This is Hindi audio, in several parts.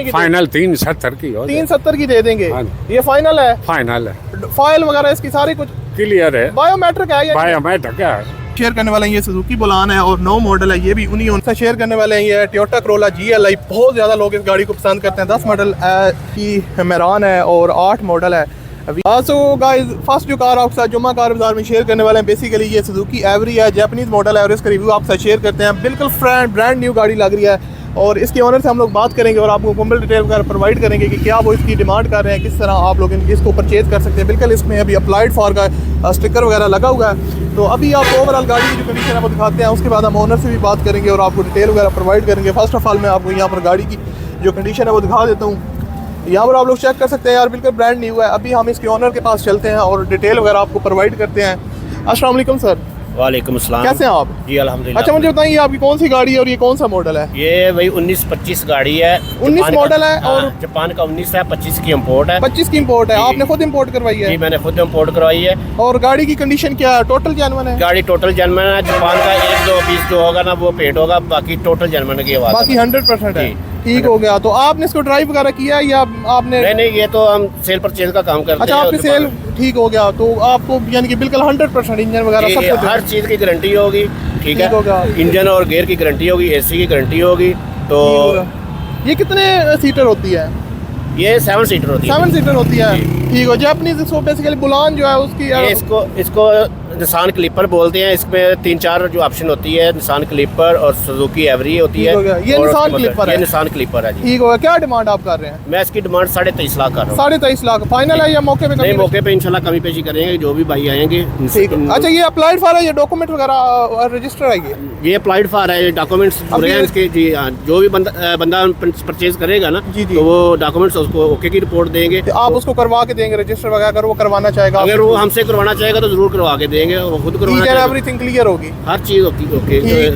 कितने की? फाइनल 370 की हो। 370 की दे देंगे। हाँ। ये फाइनल है? फाइनल है। फाइल वगैरह इसकी सारी कुछ क्लियर है। बायोमेट्रिक है? बायोमेट्रिक है। शेयर करने वाले हैं ये सुजुकी बुलान है और 9 मॉडल है, ये भी उन्हीं उनसे शेयर करने वाले हैं। ये टोयोटा करोला GLI, बहुत ज़्यादा लोग इस गाड़ी को पसंद करते हैं। 10 मॉडल की मेरान है और 8 मॉडल है। सो गाइस, फर्स्ट जो कार आपके साथ जुम्मा कार बाजार में शेयर करने वाले हैं, बेसिकली ये सुजुकी एवरी है, जापानीज मॉडल है और इसका रिव्यू आपके साथ शेयर करते हैं। बिल्कुल ब्रांड न्यू गाड़ी लग रही है और इसके ऑनर से हम लोग बात करेंगे और आपको मुकम्मल डिटेल वगैरह प्रोवाइड करेंगे कि क्या वो इसकी डिमांड कर रहे हैं, किस तरह आप लोग इसको परचेज कर सकते हैं। बिल्कुल इसमें अभी अप्लाइड फॉर का स्टिकर वगैरह लगा हुआ है। तो अभी आपको ओवरऑल गाड़ी की जो कंडीशन है वो दिखाते हैं, उसके बाद हम ओनर से भी बात करेंगे और आपको डिटेल वगैरह प्रोवाइड करेंगे। फर्स्ट ऑफ ऑल मैं आपको यहाँ पर गाड़ी की जो कंडीशन है वो दिखा देता हूँ। यहाँ पर आप लोग चेक कर सकते हैं यार, बिल्कुल ब्रांड न्यू है। अभी हम इसके ओनर के पास चलते हैं और डिटेल वगैरह आपको प्रोवाइड करते हैं। अस्सलाम वालेकुम सर। वालेकुम अस्सलाम। कैसे हैं आप? जी अल्हम्दुलिल्लाह। अच्छा, मुझे बताइए आपकी कौन सी गाड़ी है और ये कौन सा मॉडल है? ये भाई 19-25 गाड़ी है। 19 मॉडल है और जापान का 19 है, 25 की इम्पोर्ट है। 25 की इम्पोर्ट है, आपने खुद इम्पोर्ट करवाई है? जी मैंने खुद इम्पोर्ट करवाई है। और गाड़ी की कंडीशन क्या है? टोटल जेन्युइन है? गाड़ी टोटल जेन्युइन है। जापान का 1-2 पीस जो होगा ना वो पेंट होगा, बाकी टोटल जेन्युइन की आवाज। बाकी 100% है। ठीक हो गया। तो आपने इसको ड्राइव वगैरह किया या आपने? नहीं, ये तो हम सेल परचेज का काम करते हैं। अच्छा, आपने सेल, ठीक हो गया। तो आपको यानी कि बिल्कुल 100% इंजन वगैरह सब कुछ, हर चीज़ की गारंटी होगी। ठीक है, होगा। इंजन और गियर की गारंटी होगी, AC की गारंटी होगी। तो ये कितने सीटर होती है? ये 7 सीटर होती है। 7 सीटर होती है। ठीक हो। जापानीज इसको बेसिकली बुलान जो है उसकी इसको निसान क्लिपर बोलते हैं। इसमें 3-4 जो ऑप्शन होती है, निसान क्लिपर और सुजुकी एवरी होती है। ये निसान क्लिपर है? ये निसान क्लिपर है जी। ठीक होगा। क्या डिमांड आप कर रहे हैं? मैं इसकी डिमांड 23.5 लाख कर रहा हूँ। 23.5 लाख फाइनल है या मौके पे? नहीं, मौके पे इंशाल्लाह कमी पेशी करेंगे जो भी भाई आएंगे। ठीक है। अच्छा, ये अप्लाइड फॉर है, ये डॉक्यूमेंट वगैरह रजिस्टर है? ये अप्लाइड फॉर है, डॉक्यूमेंट्स पूरे हैं इसके जी। जो भी बंदा परचेज करेगा ना तो वो डॉक्यूमेंट्स उसको ओके की रिपोर्ट देंगे। आप उसको करवा के देंगे रजिस्टर वगैरह, अगर वो करवाना चाहेगा? अगर वो हमसे करवाना चाहेगा तो जरूर करवा के देंगे। वो खुद करवाना चाहेगा, एवरीथिंग क्लियर होगी, हर चीज ओके होगी। ठीक है।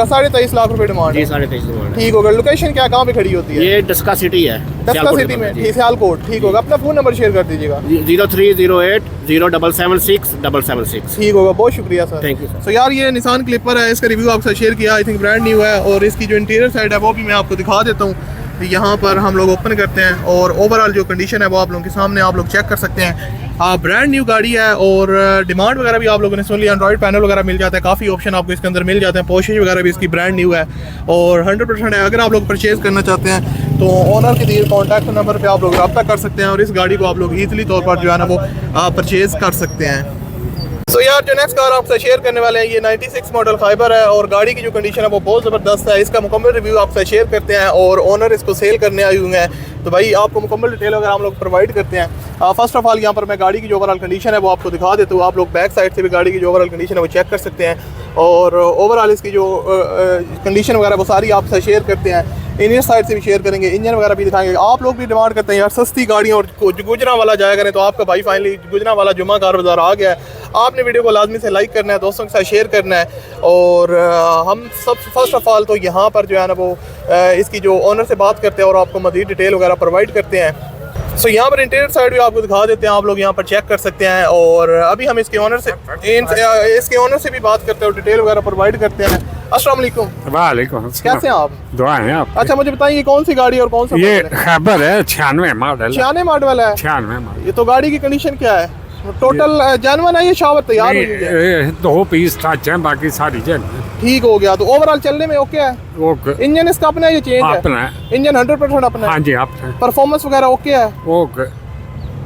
23.5 लाख रुपए डिमांड जी, 23.5 डिमांड। ठीक होगा। लोकेशन क्या, कहाँ पे खड़ी होती है? ये डस्का सिटी है, डस्का सिटी में, सियालकोट। ठीक होगा। अपना फोन नंबर शेयर कर दीजिएगा। 0308 0776 776। ठीक होगा, बहुत शुक्रिया सर। Thank you sir. तो यार, ये निसान क्लिपर है, इसका रिव्यू आपसे शेयर किया। आई थिंक ब्रांड न्यू है और इसकी जो इंटीरियर साइड है वो भी मैं आपको दिखा देता हूँ। यहाँ पर हम लोग ओपन करते हैं और ओवरऑल जो कंडीशन है वो आप लोगों के सामने आप लोग चेक कर सकते हैं। ब्रांड न्यू गाड़ी है और डिमांड वगैरह भी आप लोगों ने सुन लिया। एंड्रॉइड पैनल वगैरह मिल जाता है, काफ़ी ऑप्शन आपको इसके अंदर मिल जाते हैं। पोर्शेज वगैरह भी इसकी ब्रांड न्यू है और 100% है। अगर आप लोग परचेज़ करना चाहते हैं तो ओनर के दिए कॉन्टैक्ट नंबर पर आप लोग रब्ता कर सकते हैं और इस गाड़ी को आप लोग ईजिली तौर पर जो है ना वो परचेज़ कर सकते हैं। तो यार, जो नेक्स्ट कार आपसे शेयर करने वाले हैं ये 96 मॉडल फाइबर है और गाड़ी की जो कंडीशन है वो बहुत ज़बरदस्त है। इसका मुकम्मल रिव्यू आपसे शेयर करते हैं और ओनर इसको सेल करने आए हुए हैं। तो भाई आपको मुकम्मल डिटेल वगैरह हम लोग प्रोवाइड करते हैं। फर्स्ट ऑफ ऑल यहाँ पर मैं गाड़ी की जो ओवरऑल कंडीशन है वो आपको दिखा देता हूँ। आप लोग बैक साइड से भी गाड़ी की जो ओवरऑल कंडीशन है वो चेक कर सकते हैं और ओवरऑल इसकी जो कंडीशन वगैरह वो सारी आपसे शेयर करते हैं। इंजन साइड से भी शेयर करेंगे, इंजन वगैरह भी दिखाएंगे। आप लोग भी डिमांड करते हैं यार सस्ती गाड़ियाँ और गुजरा वाला जाया करें, तो आपका भाई फाइनली गुजरा वाला जुम्मा कार बाजार आ गया है। आपने वीडियो को लाजमी से लाइक करना है, दोस्तों के साथ शेयर करना है और हम सब फर्स्ट ऑफ ऑल तो यहाँ पर जो है ना वो इसकी जो ओनर से बात करते हैं और आपको मज़ीद डिटेल वगैरह प्रोवाइड करते हैं। सो यहाँ पर इंटीरियर साइड भी आपको दिखा देते हैं, आप लोग यहाँ पर चेक कर सकते हैं और अभी हम इसके ओनर से भी बात करते हैं और डिटेल वगैरह प्रोवाइड करते हैं। अस्सलाम वालेकुम। वालेकुम। कैसे हैं आप? दुआएं हैं आप। अच्छा, मुझे बताइए कौन सी गाड़ी और कौन सा? ये खैबर है, 96 मॉडल। 96 मॉडल है? 96 मॉडल। ये तो गाड़ी की कंडीशन क्या है? टोटल जेन्युइन है ये शावर तैयार हुई है? 2 पीस टच हैं, बाकी सारी जेन्युइन। ठीक हो गया। तो ओवरऑल चलने में ओके है? ओके। इंजन इसका अपना है, ये चेंज है? अपना है। इंजन 100% अपना है? हाँ जी, अपना। परफॉर्मेंस वगैरह ओके है? ओके।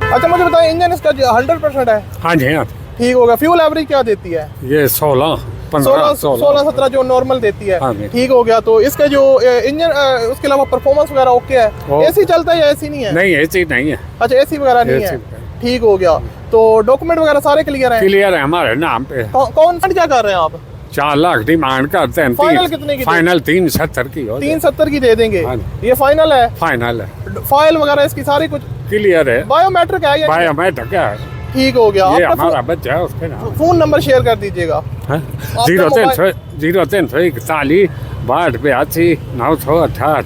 अच्छा, मुझे बताइए इंजन इसका 100% है? हाँ जी, हाँ। ठीक होगा। फ्यूल एवरेज क्या देती है? ये 16-17 जो नॉर्मल देती है। हाँ, ठीक हो गया। तो इसका जो इंजन उसके अलावा परफॉर्मेंस वगैरह ओके है? AC चलता है या AC नहीं है? नहीं, AC नहीं है। अच्छा, AC वगैरह नहीं है। ठीक हो गया। तो डॉक्यूमेंट वगैरह सारे क्लियर हैं? क्लियर है, हमारे नाम पे। कौन क्या कर रहे हैं आप? 4 लाख डिमांड करते हैं। फाइनल कितने की? फाइनल 370 की हो। 370 की दे देंगे। हाँ। ये फाइनल है? फाइनल है। फाइल वगैरह इसकी सारी कुछ क्लियर है। बायोमेट्रिक है या? बायोमेट्रिक है। ठीक हो गया। ये हमारा बच्चा है, उसके नाम। फोन नंबर शेयर कर दीजिएगा। 0341 62 968।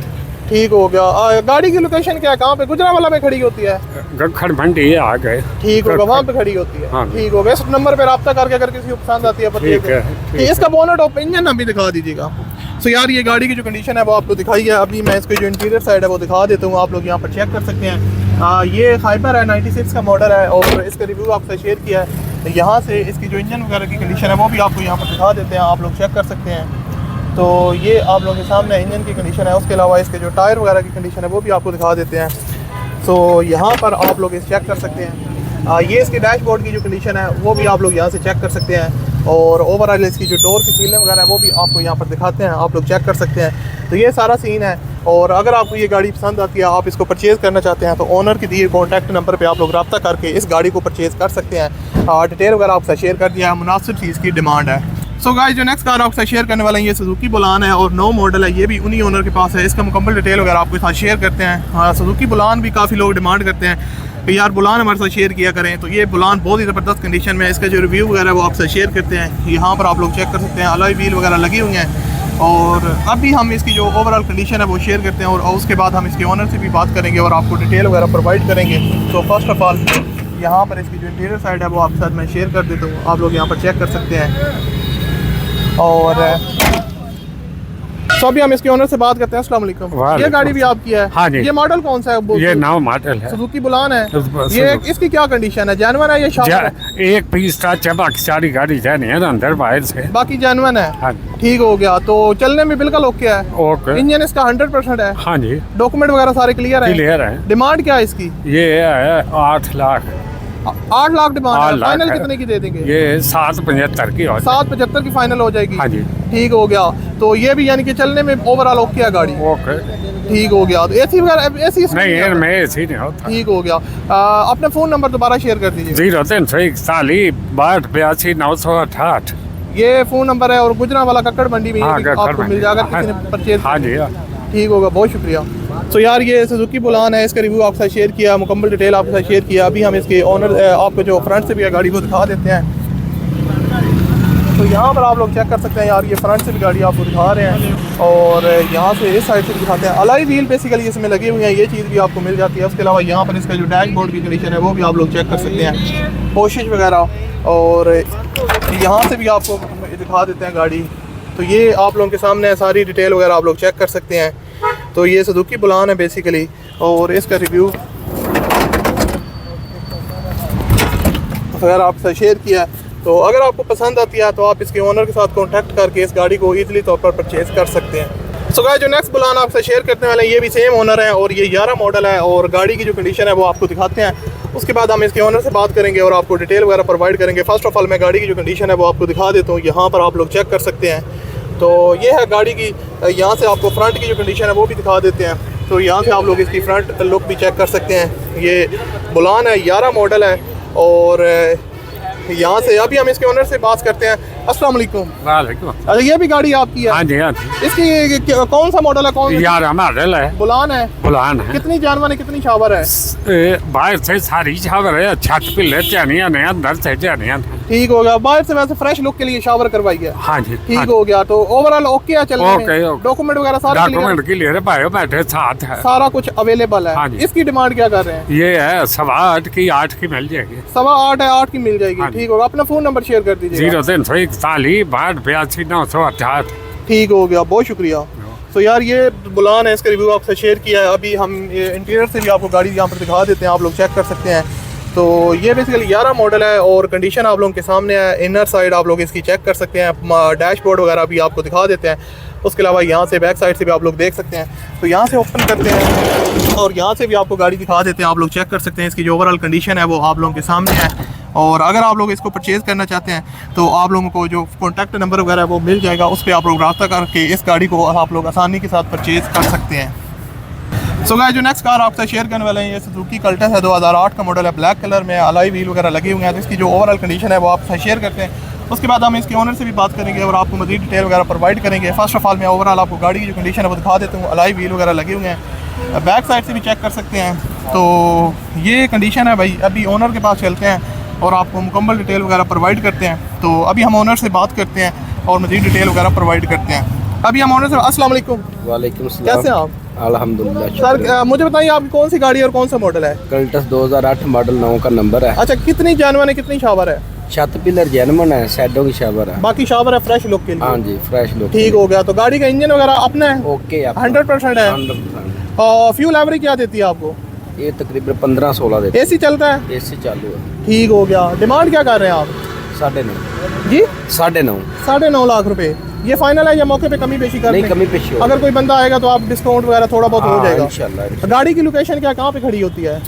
ठीक हो गया। गाड़ी की लोकेशन क्या है, कहाँ पे? गुजरांवाला में खड़ी होती है? गखड़ मंडी आ गए। ठीक होगा, वहाँ पे खड़ी होती है। हाँ। ठीक होगा। इस नंबर पे रब्ता करके अगर किसी को पसंद आती है ठीक है। इसका बोनट और इंजन अभी दिखा दीजिएगा। सो यार ये गाड़ी की जो कंडीशन है वो आपको दिखाई है। अभी मैं इसके जो इंटीरियर साइड है वो दिखा देता हूँ, आप लोग यहाँ पर चेक कर सकते हैं। ये हाइपर है, 96 का मॉडल है और इसका रिव्यू आपसे शेयर किया है। यहाँ से इसकी जो इंजन वगैरह की कंडीशन है वो भी आपको यहाँ पर दिखा देते हैं, आप लोग चेक कर सकते हैं। तो ये आप लोगों के सामने इंजन की कंडीशन है। उसके अलावा इसके जो टायर वगैरह की कंडीशन है वो भी आपको दिखा देते हैं। तो यहाँ पर आप लोग इस चेक कर सकते हैं। ये इसके डैशबोर्ड की जो कंडीशन है वो भी आप लोग यहाँ से चेक कर सकते हैं और ओवरऑल इसकी जो डोर की सीलिंग वगैरह है वो भी आपको यहाँ पर दिखाते हैं, आप लोग चेक कर सकते हैं। तो ये सारा सीन है और अगर आपको ये गाड़ी पसंद आती है, आप इसको परचेज़ करना चाहते हैं तो ओनर के दिए कॉन्टैक्ट नंबर पर आप लोग रब्ता करके इस गाड़ी को परचेज़ कर सकते हैं। डिटेल वगैरह आपसे शेयर कर दिया है, मुनासिब सी इसकी डिमांड है। सो गाइस जो नेक्स्ट कार आपसे शेयर करने वाले हैं ये सुजुकी बुलान है और 9 मॉडल है। ये भी उन्हीं ओनर के पास है। इसका मुकम्मल डिटेल वगैरह आपके साथ शेयर करते हैं। हाँ, सुजुकी बुलान भी काफ़ी लोग डिमांड करते हैं कि यार बुलान हमारे साथ शेयर किया करें। तो ये बुलान बहुत ही ज़बरदस्त कंडीशन में है। इसका जो रिव्यू वगैरह वो आपसे शेयर करते हैं, यहाँ पर आप लोग चेक कर सकते हैं। अलॉय व्हील वगैरह लगी हुई हैं और अभी हम इसकी जो ओवरऑल कंडीशन है वो शेयर करते हैं और उसके बाद हम इसके ओनर से भी बात करेंगे और आपको डिटेल वगैरह प्रोवाइड करेंगे। तो फर्स्ट ऑफ ऑल यहाँ पर इसकी जो इंटीरियर साइड है वो आपके साथ मैं शेयर कर देता हूँ, आप लोग यहाँ पर चेक कर सकते हैं। और तो अभी हम इसके ओनर से बात करते हैं। अस्सलाम वालेकुम। ये गाड़ी भी आपकी है? हाँ जी। ये मॉडल कौन सा है? ये 9 मॉडल है, सुजुकी बुलान है। ये इसकी क्या कंडीशन है? जेन्युइन है? ये एक पीस का चमक सारी गाड़ी जानी है अंदर बाहर से, बाकी जेन्युइन है। हाँ। ठीक हो गया। तो चलने में बिल्कुल ओके है। ओके। इंजन इसका 100% है? हाँ जी। डॉक्यूमेंट वगैरह सारे क्लियर है? क्लियर है। डिमांड क्या है इसकी? ये है 8 लाख। 8 लाख डिमांड है। फाइनल कितने की दे देंगे? ये 775 की। 775 की फाइनल हो जाएगी? हाँ जी। ठीक हो गया। तो ये भी यानी कि चलने में ओवरऑल ओके है गाड़ी? ओके। ठीक हो गया। तो एसी वगैरह एसी नहीं मैं एसी नहीं होता। ठीक हो गया। अपना फ़ोन नंबर दोबारा शेयर कर दीजिए। 0341 62 968। ये फ़ोन नंबर है और गुजरा वाला कक्कड़ मंडी में हाँ, आपको मिल जाएगा किसी ने परचेज। हाँ जी। ठीक होगा, बहुत शुक्रिया। तो यार ये सुजुकी बुलान है, इसका रिव्यू आपके साथ शेयर किया, मुकम्मल डिटेल आपके साथ शेयर किया। अभी हम इसके ओनर आपको जो फ्रंट से भी गाड़ी को दिखा देते हैं। तो यहाँ पर आप लोग चेक कर सकते हैं यार, ये फ्रंट से भी गाड़ी आपको दिखा रहे हैं और यहाँ से इस साइड से भी दिखाते हैं। अलॉय व्हील बेसिकली इसमें लगी हुई है, ये चीज़ भी आपको मिल जाती है। उसके अलावा यहाँ पर इसका जो डैशबोर्ड की कंडीशन है वो भी आप लोग चेक कर सकते हैं, पोशिश वगैरह। और यहाँ से भी आपको दिखा देते हैं गाड़ी। तो ये आप लोगों के सामने सारी डिटेल वगैरह आप लोग चेक कर सकते हैं। तो ये सुजुकी बुलान है बेसिकली और इसका रिव्यू वगैरह आपसे शेयर किया है। तो अगर आपको पसंद आती है तो आप इसके ओनर के साथ कांटेक्ट करके इस गाड़ी को ईजिली तौर पर परचेज़ कर सकते हैं। सो गाइस जो नेक्स्ट बुलान आपसे शेयर करने वाले हैं ये भी सेम ओनर है और ये 11 मॉडल है और गाड़ी की जो कंडीशन है वो आपको दिखाते हैं। उसके बाद हम इसके ओनर से बात करेंगे और आपको डिटेल वगैरह प्रोवाइड करेंगे। फर्स्ट ऑफ ऑल मैं गाड़ी की जो कंडीशन है वो आपको दिखा देता हूँ, यहाँ पर आप लोग चेक कर सकते हैं। तो ये है गाड़ी की, यहाँ से आपको फ्रंट की जो कंडीशन है वो भी दिखा देते हैं। तो यहाँ से आप लोग इसकी फ्रंट लुक भी चेक कर सकते हैं। ये बुलान है, 11 मॉडल है और यहाँ से अभी हम इसके ओनर से बात करते हैं। अस्सलाम वालेकुम। वालेकुम। अच्छा ये भी गाड़ी आपकी है? हाँ जी। हाँ जी। इसकी कौन सा मॉडल है? कौन? 11 मॉडल है। बुलान है? बुलान है। कितनी जानवर है, कितनी शावर है? बाहर से सारी शावर है, छत पे ले जानिया नहीं, अंदर से जानिया। ठीक हो गया। बाहर से वैसे फ्रेश लुक के लिए शावर करवाई है? हाँ जी। ठीक हाँ हो गया। तो ओवरऑल ओके है चलने में? ओके। डॉक्यूमेंट वगैरह सारे डॉक्यूमेंट के लिए बायोमेट्रिक साथ है, सारा कुछ अवेलेबल है। हाँ जी। इसकी डिमांड क्या कर रहे हैं? ये है 8.25 की, 8 की मिल जाएगी। 8.25 है, 8 की मिल जाएगी। हाँ ठीक होगा। अपना फोन नंबर शेयर कर दीजिए। 0341 62 968। ठीक हो गया, बहुत शुक्रिया। तो यार ये बुलान है, इसका रिव्यू आपसे शेयर किया है। अभी हम इंटीरियर से भी आपको गाड़ी यहाँ पर दिखा देते हैं, आप लोग चेक कर सकते हैं। तो ये बेसिकली 11 मॉडल है और कंडीशन आप लोगों के सामने है। इनर साइड आप लोग इसकी चेक कर सकते हैं, डैशबोर्ड वगैरह भी आपको दिखा देते हैं। उसके अलावा यहाँ से बैक साइड से भी आप लोग देख सकते हैं। तो यहाँ से ओपन करते हैं और यहाँ से भी आपको गाड़ी दिखा देते हैं, आप लोग चेक कर सकते हैं। इसकी जो ओवरऑल कंडीशन है वो आप लोगों के सामने है और अगर आप लोग इसको परचेज़ करना चाहते हैं तो आप लोगों को जो कॉन्टैक्ट नंबर वगैरह वो मिल जाएगा, उस पर आप लोग रब्ता करके इस गाड़ी को आप लोग आसानी के साथ परचेज़ कर सकते हैं। सो गाइस जो नेक्स्ट कार आपसे शेयर करने वाले हैं ये सुजुकी कल्टस है, 2008 का मॉडल है, ब्लैक कलर में, अलॉय व्हील वगैरह लगे हुए हैं। तो इसकी जो ओवरऑल कंडीशन है वो आपसे शेयर करते हैं। उसके बाद हम इसके ओनर से भी बात करेंगे और आपको मज़ीद डिटेल वगैरह प्रोवाइड करेंगे। फर्स्ट ऑफ ऑल मैं ओवरऑल आपको गाड़ी की जो कंडीशन है वो दिखा देता हूँ। अलॉय व्हील वगैरह लगे हुए हैं, बैक साइड से भी चेक कर सकते हैं। तो ये कंडीशन है भाई। अभी ओनर के पास चलते हैं और आपको मुकम्मल डिटेल वगैरह प्रोवाइड करते हैं। तो अभी हम ओनर से बात करते हैं और मज़ीद डिटेल वगैरह प्रोवाइड करते हैं। अभी हम ओनर से अस्सलाम वालेकुम। वालेकुम सलाम। कैसे हैं आप? अल्हम्दुलिल्लाह। सर मुझे बताइए आपकी कौन सी गाड़ी है और कौन सा मॉडल है? कल्टस 2008 मॉडल 9 का नंबर है। अच्छा, कितनी जानवर है, कितनी शावर है? छत पिलर जेनमन है, सैडो की शावर है। बाकी शावर है फ्रेश लुक के लिए। हाँ जी, फ्रेश लुक। ठीक हो गया। तो गाड़ी का इंजन वगैरह अपना है? ओके, 100% है। 100%। और फ्यूल एवरेज क्या देती है आपको? ये तकरीबन 15-16 देते। एसी चलता है? एसी चालू है। ठीक हो गया। डिमांड क्या कर रहे हैं आप? 9.5 जी 9.5। 9.5 लाख रुपए। ये फाइनल है या मौके पे कमी पेशी कर नहीं, देंगे? कमी पेशी होगी। अगर कोई बंदा आएगा तो आप डिस्काउंट वगैरह थोड़ा बहुत हो जाएगा इंशाल्लाह। गाड़ी की लोकेशन क्या, कहाँ पे खड़ी होती है?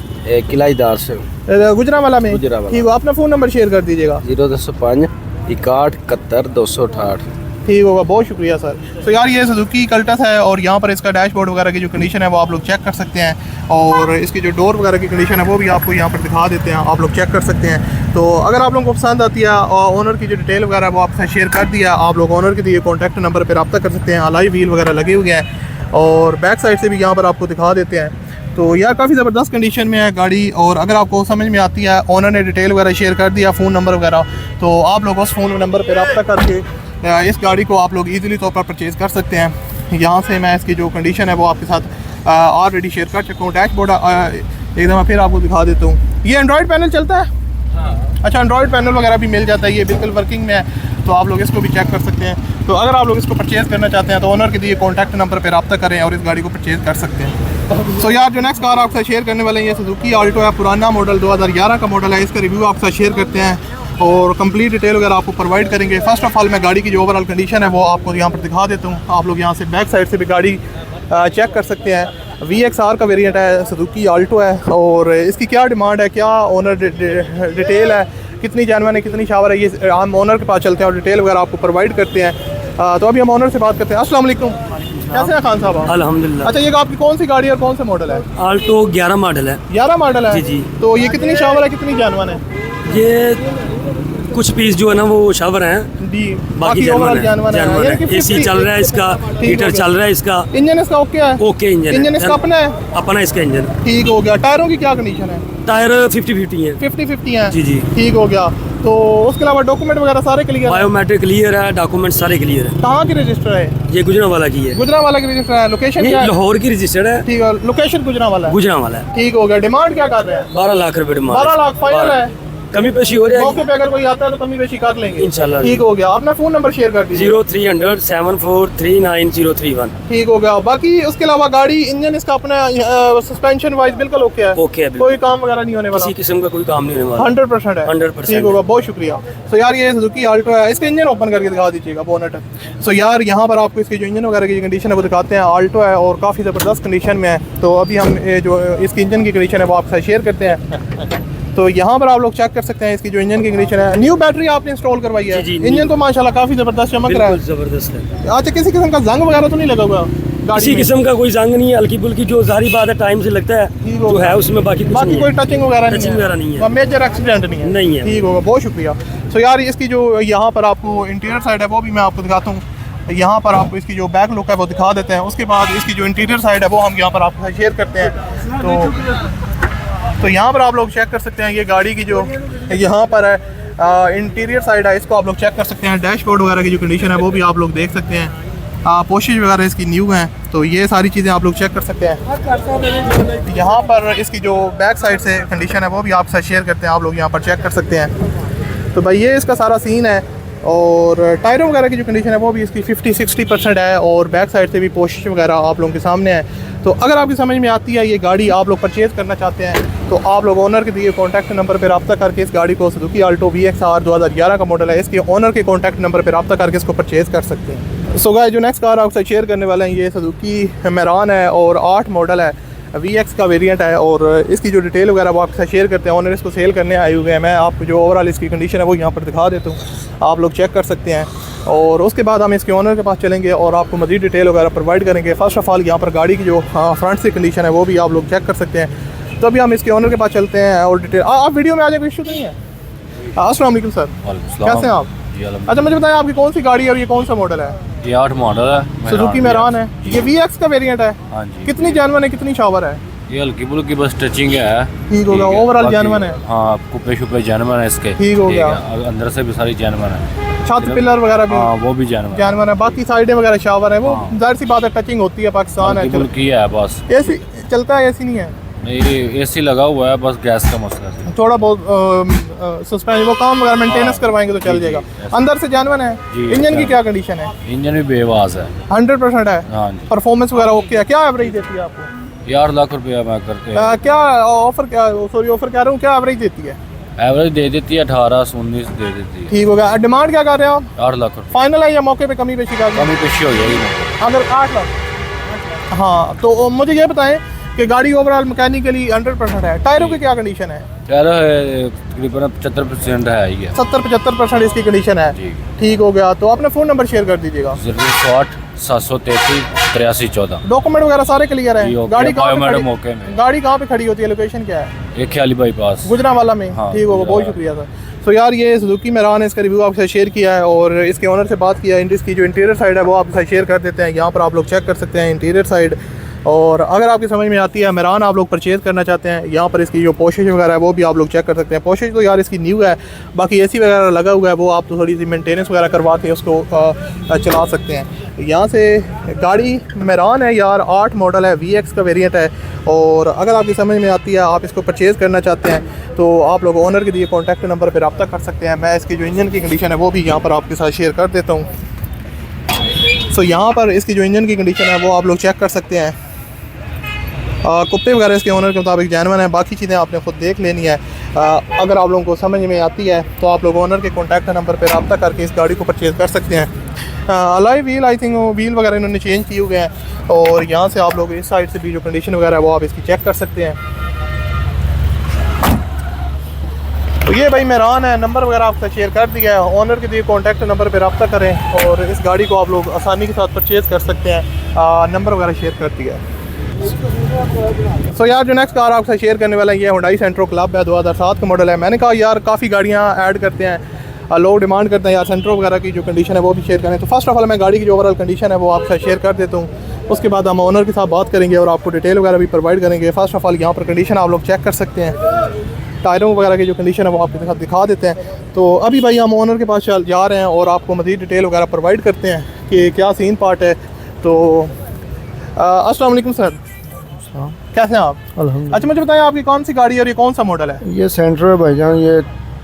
किलाईदार से गुजरावाला में। गुजरावाला। ठीक हो। अपना फ़ोन नंबर शेयर कर दीजिएगा। 0205 61 71 268। ठीक होगा, बहुत शुक्रिया सर। तो यार ये सुजुकी कल्टस है और यहाँ पर इसका डैशबोर्ड वगैरह की जो कंडीशन है वो आप लोग चेक कर सकते हैं और इसकी जो डोर वगैरह की कंडीशन है वो भी आपको यहाँ पर दिखा देते हैं, आप लोग चेक कर सकते हैं। तो अगर आप लोगों को पसंद आती है और ओनर की जो डिटेल वगैरह है वो आपसे शेयर कर दिया, आप लोग ओनर के दिए कॉन्टैक्ट नंबर पर रब्ता कर सकते हैं। अलाई व्हील वगैरह लगे हुए हैं और बैक साइड से भी यहाँ पर आपको दिखा देते हैं। तो यार काफ़ी ज़बरदस्त कंडीशन में है गाड़ी और अगर आपको समझ में आती है, ओनर ने डिटेल वगैरह शेयर कर दिया, फ़ोन नंबर वगैरह, तो आप लोग उस फ़ोन नंबर पर रब्ता करके इस गाड़ी को आप लोग इजीली तौर पर परचेज़ कर सकते हैं। यहाँ से मैं इसकी जो कंडीशन है वो आपके साथ ऑलरेडी शेयर कर चुका हूँ। डैशबोर्ड एक दफ़ा फिर आपको दिखा देता हूँ। ये एंड्रॉयड पैनल चलता है? अच्छा, एंड्रॉयड पैनल वगैरह भी मिल जाता है, ये बिल्कुल वर्किंग में है, तो आप लोग इसको भी चेक कर सकते हैं। तो अगर आप लोग इसको परचेज़ करना चाहते हैं तो ओनर के दिए कॉन्टैक्ट नंबर पर रब्ता करें और इस गाड़ी को परचेज़ कर सकते हैं। तो यार जो नेक्स्ट कार आपके साथ शेयर करने वाले हैं ये सुजुकी आल्टो है, पुराना मॉडल 2011 का मॉडल है। इसका रिव्यू आपके साथ शेयर करते हैं और कंप्लीट डिटेल वगैरह आपको प्रोवाइड करेंगे। फर्स्ट ऑफ ऑल मैं गाड़ी की जो ओवरऑल कंडीशन है वो आपको यहाँ पर दिखा देता हूँ। आप लोग यहाँ से बैक साइड से भी गाड़ी चेक कर सकते हैं। VXR का वेरिएंट है, सुजुकी आल्टो है और इसकी क्या डिमांड है, क्या ओनर डिटेल है, कितनी जानवर है, कितनी शावर है, ये हम ओनर के पास चलते हैं और डिटेल वगैरह आपको प्रोवाइड करते हैं। तो अभी हम ओनर से बात करते हैं। अस्सलाम वालेकुम, कैसे हैं खान साहब आप? अल्हम्दुलिल्लाह। अच्छा, ये आपकी कौन सी गाड़ी और कौन सा मॉडल है? आल्टो 11 मॉडल है। 11 मॉडल है? जी जी। तो ये कितनी शावर है, कितनी जानवर है? ये कुछ पीस जो है ना वो शावर हैं, जी, बाकी ओवरऑल जानवर है। एसी चल रहा है इसका, हीटर चल रहा है इसका। इंजन इसका ओके है? ओके इंजन इंजन इसका अपना है? अपना इसका इंजन। ठीक हो गया। टायरों की क्या कंडीशन है? टायर 50-50 है। 50-50 है? जी जी। ठीक हो गया। तो उसके अलावा डॉक्यूमेंट वगैरह सारे क्लियर है? बायोमेट्रिक क्लियर है, डॉक्यूमेंट सारे क्लियर है। कहाँ की रजिस्टर है? ये गुजरावाला की है। गुजरावाला की रजिस्टर है। लोकेशन क्या है? लाहौर की रजिस्टर्ड है। ठीक है, लोकेशन गुजरावाला है। गुजरावाला है। ठीक हो गया। डिमांड क्या कर रहे हैं? 12 लाख रुपए डिमांड। 12 लाख फाइनल है? कमी पेशी हो जाएगी मौके पे अगर कोई आता है तो कमी पेशी कर लेंगे इंशाल्लाह। ठीक हो गया। अपना फोन नंबर शेयर कर दीजिए। 0300 7439031। ठीक हो गया। बाकी उसके अलावा गाड़ी इंजन इसका अपना सस्पेंशन वाइज बिल्कुल ओके है? ओके है, कोई काम वगैरह नहीं होने वाला? किसी किस्म का कोई काम नहीं होने वाला। 100% है? 100% ठीक होगा, बहुत शुक्रिया। तो यार ये सुजुकी आल्टो है, इसका इंजन ओपन करके दिखा दीजिएगा बोनट। सो यार यहाँ पर आपको इसकी जो इंजन वगैरह की कंडीशन है वो दिखाते हैं। आल्टो है और काफ़ी ज़बरदस्त कंडीशन में है। तो अभी हम जो इसकी इंजन की कंडीशन है वो आपसे शेयर करते हैं। तो यहाँ पर आप लोग चेक कर सकते हैं इसकी जो इंजन की कंडीशन है। न्यू बैटरी आपने इंस्टॉल करवाई है? जी, इंजन तो माशाल्लाह काफ़ी ज़बरदस्त चमक रहा है। जबरदस्त है। अच्छा, किसी किस्म का जंग वगैरह तो नहीं लगा हुआ गाड़ी किसी में? किस्म का कोई जंग नहीं है, हल्की फुल्की जो जारी बात है टाइम से लगता है जो है उसमें, बाकी कुछ बाकी नहीं कोई है। टचिंग वगैरह टचिंग वगैरह नहीं है। मेजर एक्सीडेंट नहीं है? नहीं है। ठीक होगा, बहुत शुक्रिया। सो यार इसकी जो यहाँ पर आपको इंटीरियर साइड है वो भी मैं आपको दिखाता हूँ। यहाँ पर आपको इसकी जो बैक लुक है वो दिखा देते हैं। उसके बाद इसकी जो इंटीरियर साइड है वो हम यहाँ पर आपको शेयर करते हैं। तो यहाँ पर आप लोग चेक कर सकते हैं ये गाड़ी की जो यहाँ पर है इंटीरियर साइड है, इसको आप लोग चेक कर सकते हैं। डैशबोर्ड वगैरह की जो कंडीशन है वो भी आप लोग देख सकते हैं। पोशिश वगैरह इसकी न्यू हैं, तो ये सारी चीज़ें आप लोग चेक कर सकते हैं। यहाँ पर इसकी जो बैक साइड से कंडीशन है वो भी आपसे शेयर करते हैं, आप लोग यहाँ पर चेक कर सकते हैं। तो भाई ये इसका सारा सीन है और टायरों वगैरह की जो कंडीशन है वो भी इसकी 50-60% है और बैक साइड से भी पोशिश वगैरह आप लोगों के सामने है। तो अगर आपकी समझ में आती है ये गाड़ी आप लोग परचेज़ करना चाहते हैं तो आप लोग ओनर के दिए कॉन्टैक्ट नंबर पर रब्ता करके इस गाड़ी को, सुजुकी आल्टो VXR 2011 का मॉडल है, इसके ओनर के कॉन्टैक्ट नंबर पर रब्ता करके इसको परचेज़ कर सकते हैं। सो गाइस जो नेक्स्ट कार आपसे शेयर करने वाले हैं ये सुजुकी मैरान है और 8 मॉडल है, VX का वेरिएंट है और इसकी जो डिटेल वगैरह वो आपके साथ शेयर करते हैं। ओनर इसको सेल करने आए हुए हैं। मैं आपको जो ओवरऑल इसकी कंडीशन है वो यहाँ पर दिखा देता हूँ, आप लोग चेक कर सकते हैं। और उसके बाद हम इसके ओनर के पास चलेंगे और आपको मज़ीद डिटेल वगैरह प्रोवाइड करेंगे। फर्स्ट ऑफ ऑल यहाँ पर गाड़ी की जो फ्रंट से कंडीशन है वो भी आप लोग चेक कर सकते हैं। तो अभी हम इसके ओनर के पास चलते हैं और डिटेल आप वीडियो में आ जाए, कोई इशू नहीं है। अस्सलाम वालेकुम सर, कैसे हैं आप? अच्छा मुझे बताएं आपकी कौन सी गाड़ी है और ये कौन सा मॉडल है? ये 8 मॉडल है, सुजुकी मैरान है। ये VX का वेरिएंट है? हाँ जी। कितनी जानवर है, कितनी शावर है? ये हल्की फुल्की बस टचिंग है। ठीक होगा। ओवरऑल जानवर है? हाँ, कुप्पे शुप्पे जानवर है इसके। ठीक हो गया। अंदर से भी सारी जानवर है, छत पिलर वगैरह भी? हाँ वो भी जानवर है। बाकी साइडें वगैरह शावर है, वो जाहिर सी बात है टचिंग होती है, पाकिस्तान है। फुल्की है बस। एसी चलता है? एसी नहीं है? नहीं एसी लगा हुआ है, बस गैस का मसला है। थोड़ा बहुत सस्पेंशन वो काम वगैरह मेंटेनेंस करवाएंगे तो चल जी, जाएगा। ऐसा। अंदर से जानवर है। जी, इंजन की ऐसा। क्या कंडीशन है? इंजन भी बेवाज है। 100% है। हाँ जी। परफॉर्मेंस वगैरह ओके है। क्या एवरेज देती है आपको? 1,00,000 मैं करते हैं। क्या ऑफर कह रहा हूँ, क्या एवरेज देती है? एवरेज दे देती है 18-19 दे देती है। ठीक हो गया। डिमांड क्या कर रहे हैं आप? 8,00,000 फाइनल है या मौके पे कमी पेशी कर? कमी पेशी हो जाएगी ना। अगर 8 लाख। हाँ तो मुझे ये बताएं कि गाड़ी ओवरऑल मैकेनिकली 100% है। टायरों की क्या कंडीशन है? टायर है तकरीबन 75% है ही है। 70-75% इसकी कंडीशन है। जी। ठीक हो गया। तो अपना फ़ोन नंबर शेयर कर दीजिएगा। 060 733 8314। डॉक्यूमेंट वगैरह सारे क्लियर जी, है। ओके। गाड़ी कहाँ पे मैडम खड़ी, मौके में। गाड़ी कहाँ पे खड़ी होती है? लोकेशन क्या है? एक ख्याली बाईपास। गुजरांवाला में। हाँ, ठीक होगा, बहुत गुजरांवाला। शुक्रिया सर। तो यार ये सुजुकी मेरान है, इसका रिव्यू आपके साथ शेयर किया है और इसके ओनर से बात किया है। इसकी जो इंटीरियर साइड है वो आपके साथ शेयर कर देते हैं। यहाँ पर आप लोग चेक कर सकते हैं इंटीरियर साइड। और अगर आपकी समझ में आती है मेरान आप लोग परचेज़ करना चाहते हैं, यहाँ पर इसकी जो पोशेज वगैरह है वो भी आप लोग चेक कर सकते हैं। पोशेज तो यार इसकी न्यू है, बाकी एसी वगैरह लगा हुआ है, वो आप तो थोड़ी सी मेंटेनेंस वगैरह करवा के उसको चला सकते हैं। यहाँ से गाड़ी मेरान है यार, 8 मॉडल है, VX का वेरिएंट है। और अगर आपकी समझ में आती है, आप इसको परचेज़ करना चाहते हैं तो आप लोग ओनर के दिए कॉन्टैक्ट नंबर पर रब्ता कर सकते हैं। मैं इसकी जो इंजन की कंडीशन है वो भी यहाँ पर आपके साथ शेयर कर देता हूँ। सो यहाँ पर इसकी जो इंजन की कंडीशन है वो आप लोग चेक कर सकते हैं। कुत्ते वगैरह इसके ओनर के मुताबिक जैनवन है, बाकी चीज़ें आपने खुद देख लेनी है। अगर आप लोगों को समझ में आती है तो आप लोग ओनर के कॉन्टैक्ट नंबर पर रब्ता करके इस गाड़ी को परचेज़ कर सकते हैं। Alloy wheel, I think wheel वगैरह इन्होंने चेंज किए हुए हैं। और यहाँ से आप लोग इस साइड से भी जो कंडीशन वगैरह है वो आप इसकी चेक कर सकते हैं। तो ये भाई मेरान है, नंबर वगैरह आपसे शेयर कर दिया है। ओनर के दिए कॉन्टैक्ट नंबर पर रब्ता करें और इस गाड़ी को आप लोग आसानी के साथ परचेज़ कर सकते हैं। नंबर वगैरह शेयर कर दिया है। सो यार जो नेक्स्ट कार आपसे शेयर करने वाला है ये हुंडई सेंट्रो क्लब है, 2007 का मॉडल है। मैंने कहा यार काफ़ी गाड़ियाँ ऐड करते हैं, लोग डिमांड करते हैं यार सेंट्रो वगैरह की जो कंडीशन है वो भी शेयर करें। तो फर्स्ट ऑफ ऑल मैं गाड़ी की जो ओवरऑल कंडीशन है वो आपसे शेयर कर देता हूँ, उसके बाद हम ओनर के साथ बात करेंगे और आपको डिटेल वगैरह भी प्रोवाइड करेंगे। फर्स्ट ऑफ ऑल यहाँ पर कंडीशन आप लोग चेक कर सकते हैं, टायरों वगैरह की जो कंडीशन है वो आपके साथ दिखा देते हैं। तो अभी भाई हम ओनर के पास जा रहे हैं और आपको मज़ीद डिटेल वगैरह प्रोवाइड करते हैं कि क्या सीन पार्ट है। तो अस्सलाम वालेकुम सर, कैसे हैं आप? अल्हम्दुलिल्लाह। अच्छा मुझे बताएं आपकी कौन सी गाड़ी है और ये कौन सा मॉडल है? ये सेंटर है भाईजान, ये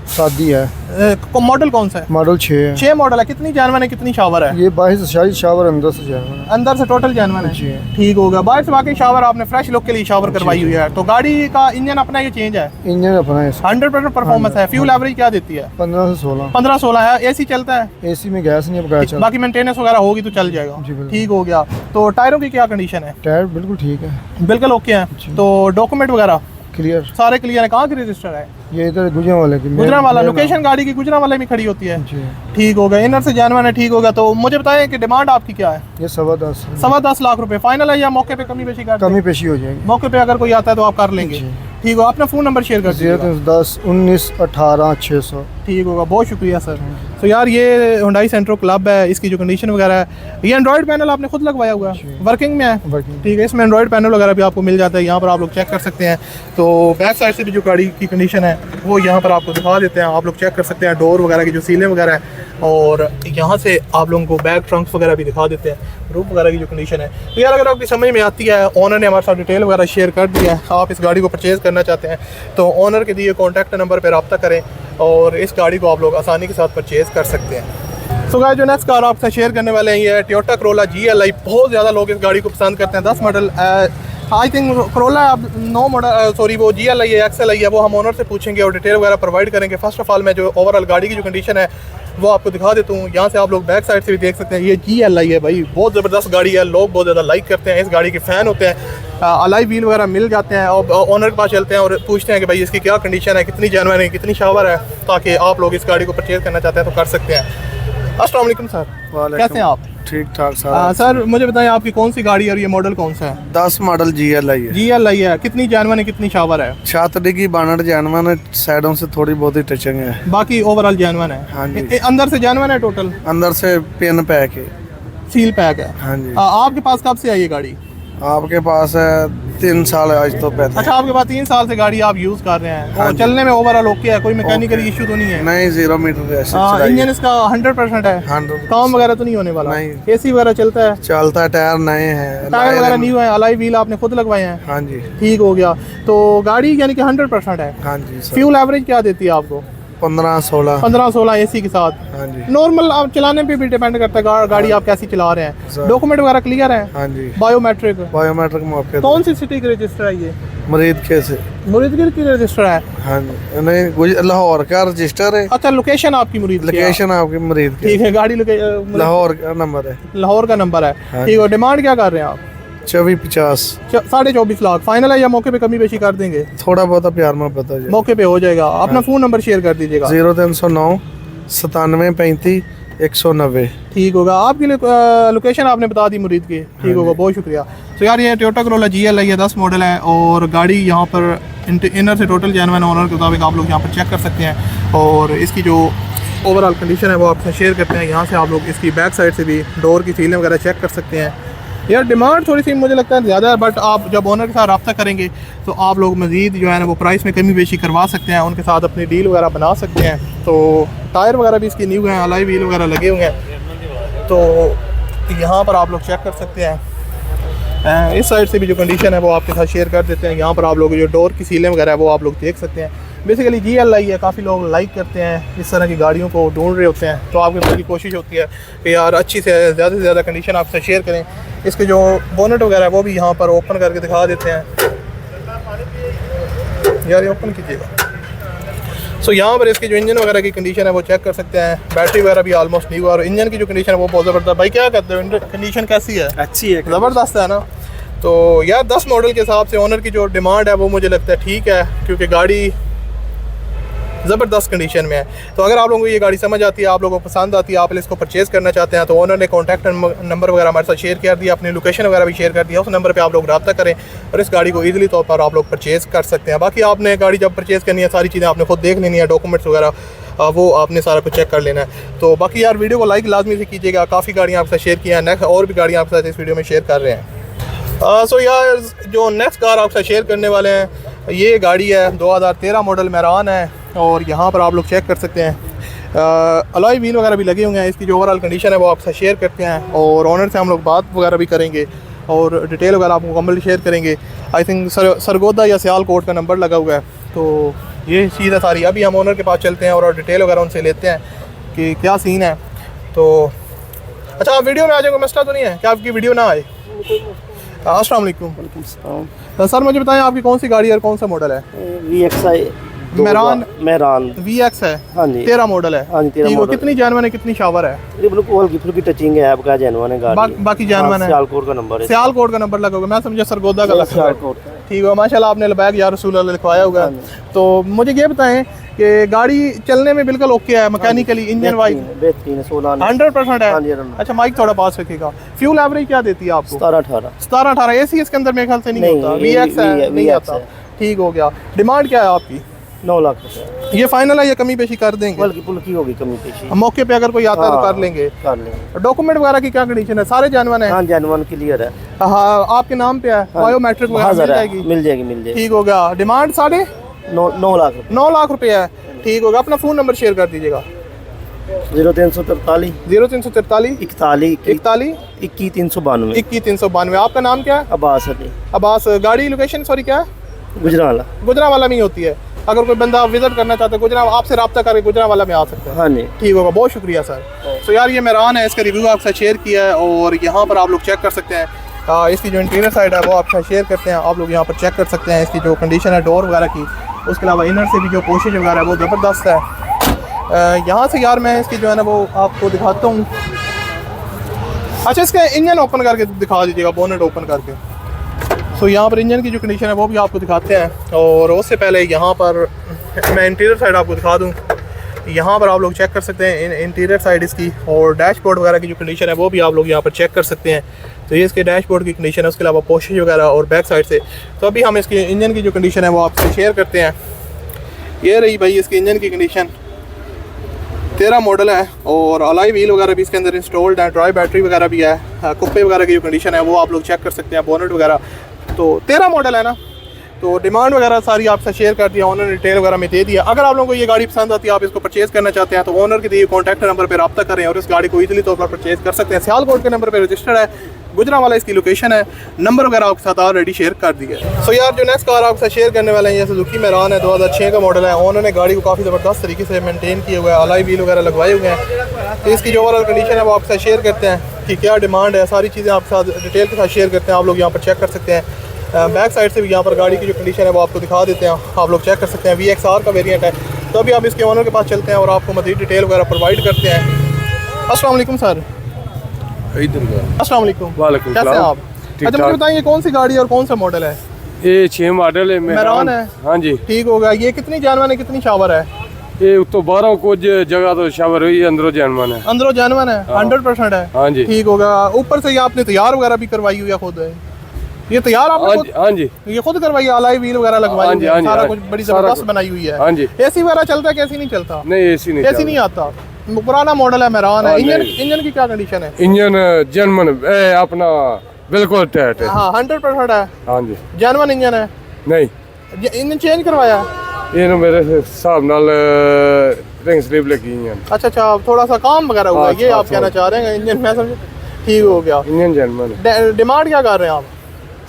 शादी है। मॉडल कौन सा है? मॉडल 6 है। 6 मॉडल है। कितनी जानवन है, कितनी शावर है? ये 22 शाही शावर अंदर से जानवर है। अंदर से टोटल जानवन है। जी। ठीक होगा। बाहर से बाकी शावर आपने फ्रेश लुक के लिए शावर करवाई हुई है। तो गाड़ी का इंजन अपना ये चेंज है, इंजन अपना है, 100% परफॉर्मेंस है। फ्यूल एवरेज क्या देती है? 15 से 16। 15-16 है। एसी चलता है, एसी में गैस नहीं पकाया चल। बाकी मेंटेनेंस वगैरह होगी तो चल जाएगा। जी, बिल्कुल। ठीक हो गया। तो टायरों की क्या कंडीशन है? टायर बिल्कुल ठीक है, बिल्कुल ओके हैं। तो डॉक्यूमेंट वगैरह क्लियर। सारे क्लियर है। कहाँ की रजिस्टर है? ये इधर गुजरांवाला की। गुजरांवाला। लोकेशन गाड़ी की गुजरांवाला में खड़ी होती है। जी। ठीक हो गया। इनर से जानवर है। ठीक होगा। तो मुझे बताएं कि डिमांड आपकी क्या है? ये 10.25 10.25 लाख रुपए फाइनल है या मौके पे कमी पेशी कर? कमी पेशी हो जाएगी। मौके पे अगर कोई आता है तो आप कर लेंगे। जी। ठीक हो। अपना फ़ोन नंबर शेयर कर दीजिएगा। 0310 19 18 600। ठीक होगा, बहुत शुक्रिया सर। तो यार ये हुंडई सेंट्रो क्लब है, इसकी जो कंडीशन वगैरह है, ये एंड्रॉयड पैनल आपने खुद लगवाया हुआ है, वर्किंग में है? वर्किंग। ठीक है। इसमें एंड्रॉयड पैनल वगैरह भी आपको मिल जाता है, यहाँ पर आप लोग चेक कर सकते हैं। तो बैक साइड से भी जो गाड़ी की कंडीशन है वो यहाँ पर आपको दिखा देते हैं, आप लोग चेक कर सकते हैं। डोर वगैरह की जो सीलें वगैरह है और यहाँ से आप लोगों को बैक ट्रंक्स वगैरह भी दिखा देते हैं, रूफ वगैरह की जो कंडीशन है। तो यार अगर आपकी समझ में आती है, ओनर ने हमारे साथ डिटेल वगैरह शेयर कर दिया है, आप इस गाड़ी को परचेज़ करना चाहते हैं तो ओनर के दिए कॉन्टैक्ट नंबर पर रब्ता करें और इस गाड़ी को आप लोग आसानी के साथ परचेज़ कर सकते हैं। सो गाइस जो नेक्स्ट कार आपसे शेयर करने वाले हैं ये है टोयोटा करोला GLI। बहुत ज़्यादा लोग इस गाड़ी को पसंद करते हैं। 10 मॉडल आई थिंक करोला अब 9 मॉडल सॉरी वो GLI है, XLI है, वो हम ओनर से पूछेंगे और डिटेल वगैरह प्रोवाइड करेंगे। फर्स्ट ऑफ ऑल मैं जो ओवरऑल गाड़ी की जो कंडीशन है वो आपको दिखा देता हूँ। यहाँ से आप लोग बैक साइड से भी देख सकते हैं, ये GLI है भाई, बहुत ज़बरदस्त गाड़ी है, लोग बहुत ज़्यादा लाइक करते हैं, इस गाड़ी के फ़ैन होते हैं। अलाई व्हील वगैरह मिल जाते हैं और ओनर के पास चलते हैं और पूछते हैं कि भाई इसकी क्या कंडीशन है, कितनी जानवर है, कितनी शावर है, ताकि आप लोग इस गाड़ी को परचेज़ करना चाहते हैं तो कर सकते हैं। अस्सलाम वालेकुम सर, कैसे हैं आप? ठीक ठाक सर। सर मुझे बताएं आपकी कौन सी गाड़ी है और ये मॉडल कौन सा है? 10 मॉडल GLI है। GLI है। कितनी जानवर है, कितनी शावर है? छात्री की 62 जानवर है, साइडों से थोड़ी बहुत ही टचिंग है, बाकी ओवरऑल जानवर है। हाँ जी। अंदर से जानवर है टोटल? अंदर से पिन पैक है। सील पैक है। हाँ जी। आपके पास कब से आई ये गाड़ी? आपके पास है 3 साल आज तो पहले। अच्छा, आपके पास 3 साल से गाड़ी आप यूज़ कर रहे हैं और चलने में ओवरऑल ओके है, कोई मैकेनिकल इशू तो नहीं है? नहीं, 0 मीटर ऐसे हाँ, चलाई है। इंजन इसका 100% है, 100% काम वगैरह तो नहीं होने वाला? नहीं। एसी वगैरह चलता है? चलता है, टायर नए हैं, टायर वगैरह न्यू है, अलाई व्हील आपने खुद लगवाए हैं? हाँ जी, ठीक हो गया। तो गाड़ी यानी कि 100% है। हाँ जी सर। फ्यूल एवरेज क्या देती है आपको? 15-16। 15-16 एसी के साथ। हाँ जी, नॉर्मल आप चलाने पे भी डिपेंड करता है गाड़ी आप कैसी चला रहे हैं। सर। डॉक्यूमेंट वगैरह क्लियर है? हाँ जी, बायोमेट्रिक? बायोमेट्रिक मौके कौन सी सिटी का रजिस्टर है ये? मरीद के से। मुरीदगिर की रजिस्टर है? हाँ जी, नहीं लाहौर का रजिस्टर है। अच्छा, लोकेशन आपकी मुरीद की है? लोकेशन आपकी मरीद की, ठीक है, गाड़ी लाहौर का नंबर है। लाहौर का नंबर है। हाँ ठीक है, डिमांड क्या कर रहे हैं आप? 24-50। 24.5 लाख फाइनल है या मौके पे कमी बेशी कर देंगे? थोड़ा बहुत प्यार में पता जाए। मौके पे हो जाएगा। अपना फ़ोन नंबर शेयर कर दीजिएगा। 0309 9735 190। ठीक होगा। आपकी लोकेशन आपने बता दी मुरीद की। ठीक होगा, बहुत शुक्रिया। तो यार ये टोयोटा करोला GL है, ये 10 मॉडल है और गाड़ी यहाँ पर इनर से टोटल जेन्युइन ओनर के मुताबिक आप लोग यहाँ पर चेक कर सकते हैं और इसकी जो ओवरऑल कंडीशन है वो आपसे शेयर करते हैं। यहाँ से आप लोग इसकी बैक साइड से भी डोर की सीलिंग वगैरह चेक कर सकते हैं। यार डिमांड थोड़ी सी मुझे लगता है ज़्यादा है, बट आप जब ओनर के साथ रब्ता करेंगे तो आप लोग मज़ीद जो है ना वो प्राइस में कमी बेशी करवा सकते हैं, उनके साथ अपनी डील वगैरह बना सकते हैं। तो टायर वगैरह भी इसके न्यू हैं, अलाई व्हील वगैरह लगे हुए हैं, तो यहाँ पर आप लोग चेक कर सकते हैं। इस साइड से भी जो कंडीशन है वो आपके साथ शेयर कर देते हैं। यहाँ पर आप लोग जो डोर की सीलें वगैरह है वो आप लोग देख सकते हैं। बेसिकली GL है, काफ़ी लोग लाइक करते हैं, इस तरह की गाड़ियों को ढूंढ रहे होते हैं, तो आपकी पूरी कोशिश होती है कि यार अच्छी से ज़्यादा कंडीशन आपसे शेयर करें। इसके जो बोनेट वगैरह है वो भी यहाँ पर ओपन करके दिखा देते हैं। यार ये ओपन कीजिएगा। सो यहाँ पर इसकी जो इंजन वगैरह की कंडीशन है वो चेक कर सकते हैं। बैटरी वगैरह भी ऑलमोस्ट न्यू है और इंजन की जो कंडीशन है वो बहुत ज़बरदस्त है। भाई क्या कहते हो, कंडीशन कैसी है? अच्छी है, ज़बरदस्त है ना? तो यार 10 मॉडल के हिसाब से ओनर की जो डिमांड है वो मुझे लगता है ठीक है, क्योंकि गाड़ी ज़बरदस्त कंडीशन में है। तो अगर आप लोगों को ये गाड़ी समझ आती है, आप लोगों को पसंद आती है, आप इसको परचेज़ करना चाहते हैं, तो ओनर ने कॉन्टैक्ट नंबर वगैरह हमारे साथ शेयर कर दिया, अपनी लोकेशन वगैरह भी शेयर कर दिया। उस नंबर पे आप लोग रब्ता करें और इस गाड़ी को ईजिली तौर पर आप लोग परचेज़ कर सकते हैं। बाकी आपने गाड़ी जब परचेज़ करनी है सारी चीज़ें आपने खुद देख लेनी है, डॉक्यूमेंट्स वगैरह वो आपने सारा कुछ चेक कर लेना है। तो बाकी यार वीडियो को लाइक लाजमी से कीजिएगा। काफ़ी गाड़ियाँ आपके साथ शेयर किया है, नेक्स्ट और भी गाड़ियाँ आपके साथ इस वीडियो में शेयर कर रहे हैं। सो यार जो नेक्स्ट कार आपसे शेयर करने वाले हैं, ये गाड़ी है 2013 मॉडल मेरान है और यहाँ पर आप लोग चेक कर सकते हैं। अलॉय व्हील वगैरह भी लगे हुए हैं। इसकी जो ओवरऑल कंडीशन है वो आपसे शेयर करते हैं और ओनर से हम लोग बात वगैरह भी करेंगे और डिटेल वगैरह आपको मुकम्मल शेयर करेंगे। आई थिंक सरगोदा या सियालकोट का नंबर लगा हुआ है, तो ये चीज़ है सारी। अभी हम ओनर के पास चलते हैं और डिटेल वगैरह उनसे लेते हैं कि क्या सीन है। तो अच्छा, आप वीडियो में आ जाएगा, मसला तो नहीं है क्या आपकी वीडियो ना आए? अस्सलाम वालेकुम सर, मुझे बताएं आपकी कौन सी गाड़ी है और कौन सा मॉडल है? VXI मेरान VX है। हाँ जी, 13 मॉडल है। हाँ जी, 13 ठीक है, मॉडल। कितनी जानवन है, कितनी शावर है? ये बिल्कुल हल्की फुल्की टचिंग है, आपका जेन्युइन है गाड़ी। बाकी जानवन है। सियालकोट का नंबर है। सियालकोट का नंबर लगा होगा, मैं समझा सरगोदा का लगा होगा। सियालकोट का। ठीक है, माशाल्लाह आपने लबैक या रसूल अल्लाह लिखवाया होगा। तो मुझे ये बताएं कि गाड़ी चलने में बिल्कुल ओके है, मैकेनिकली इंजन वाइज बेहतरीन है, 100% हाँ जी, है? अच्छा, माइक थोड़ा पास रखिएगा। फ्यूल एवरेज क्या देती है आपको? 17-18 एसी इसके अंदर मेरे ख्याल से नहीं नहीं, होता। ये VX है, नहीं VX आता। है। ठीक हो गया। डिमांड क्या है आपकी? 9 लाख रुपए। ये फाइनल है या कमी पेशी कर देंगे? हल्की फुल्की होगी कमी पेशी, मौके पे अगर कोई आता है तो हाँ, कर लेंगे। कर लेंगे। डॉक्यूमेंट वगैरह की क्या कंडीशन है? सारे जानवन है? हाँ, जेन्युइन क्लियर है। हाँ, आपके नाम पे है? बायोमेट्रिक वगैरह मिल जाएगी? मिल जाएगी। ठीक हो गया। डिमांड 9 लाख रुपए। 9 लाख रुपए है। ठीक होगा। अपना फ़ोन नंबर शेयर कर दीजिएगा। 0343 0343 41 41 21 392 21 392। आपका नाम क्या है? अब्बास अली, अब्बास। गाड़ी लोकेशन सॉरी क्या है? गुजरावाला। गुजरावाला में ही होती है। अगर कोई बंदा विजिट करना चाहता है गुजरा, आपसे रब्ता करके गुजरावाला में आ सकते हैं। हाँ जी, ठीक होगा, बहुत शुक्रिया सर। तो यार ये मेरान है, इसका रिव्यू आपके साथ शेयर किया है और यहाँ पर आप लोग चेक कर सकते हैं। इसकी जो इंटीरियर साइड है वो आपके साथ शेयर करते हैं, आप लोग यहाँ पर चेक कर सकते हैं इसकी जो कंडीशन है डोर वगैरह की। उसके अलावा इनर से भी जो कोशिश वगैरह है वो ज़बरदस्त है। यहाँ से यार मैं इसकी जो है ना वो आपको दिखाता हूँ। अच्छा, इसका इंजन ओपन करके दिखा दीजिएगा, बोनेट ओपन करके। सो यहाँ पर इंजन की जो कंडीशन है वो भी आपको दिखाते हैं और उससे पहले यहाँ पर मैं इंटीरियर साइड आपको दिखा दूँ। यहाँ पर आप लोग चेक कर सकते हैं इंटीरियर साइड इसकी, और डैशबोर्ड वगैरह की जो कंडीशन है वो भी आप लोग यहाँ पर चेक कर सकते हैं। तो ये इसके डैशबोर्ड की कंडीशन है, उसके अलावा पोशिश वगैरह और बैक साइड से। तो अभी हम इसकी इंजन की जो कंडीशन है वो आपसे शेयर करते हैं। ये रही भाई इसकी इंजन की कंडीशन। 13 मॉडल है और अलाई व्हील वगैरह भी इसके अंदर इंस्टॉल्ड है, ड्राई बैटरी वगैरह भी है। कुप्पे वगैरह की जो कंडीशन है वो आप लोग चेक कर सकते हैं, बोनेट वगैरह। तो 13 मॉडल है ना, तो डिमांड वगैरह सारी आपसे शेयर कर दिया, ऑनर डिटेल वगैरह में दे दिया। अगर आप लोगों को ये गाड़ी पसंद आती है, आप इसको परचेज़ करना चाहते हैं, तो ऑनर के दिए कॉन्टैक्ट नंबर पर रब्ता करें और इस गाड़ी को ईजिली तौर पर परचेज़ कर सकते हैं। सियालकोट के नंबर पर रजिस्टर्ड है, गुजरांवाला इसकी लोकेशन है, नंबर वगैरह आपके साथ ऑलरेडी शेयर कर दी है। सो यार जो नेक्स्ट कार आपके साथ शेयर करने वाले हैं, ये सुजुकी मैरान है, 2006 का मॉडल है। उन्होंने गाड़ी को काफ़ी ज़बरदस्त तरीके से मेंटेन किए हुए हैं, अलाई व्हील वगैरह लगवाए हुए हैं। तो इसकी जो ओवरऑल कंडीशन है वो आपके साथ शेयर करते हैं कि क्या डिमांड है, सारी चीज़ें आपके साथ डिटेल के साथ शेयर करते हैं। आप लोग यहाँ पर चेक कर सकते हैं, बैक साइड से भी यहाँ पर गाड़ी की जो कंडीशन है वो आपको दिखा देते हैं, आप लोग चेक कर सकते हैं। VXR का वेरिएंट है। तो अभी आप इसके ओनर के पास चलते हैं और आपको मज़ीद डिटेल वगैरह प्रोवाइड करते हैं। अस्सलाम वालेकुम सर। अस्सलाम वालेकुम। वालेकुम कैसे हैं आप? अच्छा मुझे बताइए कौन सी गाड़ी और कौन सा मॉडल है? ये 6 मॉडल है मैरान है। हाँ जी ठीक होगा। ये कितनी जानवन है, कितनी शावर है? ये तो 12 कुछ जगह तो शावर हुई, अंदरों जानवन है। अंदरों जानवन है, 100% है। हाँ जी ठीक होगा। ऊपर से ये आपने तैयार वगैरह भी करवाई हुई है खुद है? ये तैयार आपने खुद? हाँ जी ये खुद करवाई है, अलाई व्हील वगैरह लगवाई हुई है, सारा कुछ बड़ी जबरदस्त बनाई हुई है। हाँ जी। एसी वगैरह चलता है कि एसी नहीं चलता? नहीं एसी नहीं एसी नहीं आता, पुराना मॉडल है, मैरान है। इंजन की क्या कंडीशन है? इंजन जनमन अपना बिल्कुल टाइट है। हाँ 100% है। हाँ जी जानवन इंजन है? नहीं इंजन चेंज करवाया? ये मेरे हिसाब नाल रिंग स्लीव लगी है। अच्छा, थोड़ा सा काम वगैरह हुआ है, ये आप कहना चाह रहे हैं? इंजन मैं समझ ठीक हो गया। इंजन जनमन। डिमांड क्या कर रहे हैं आप?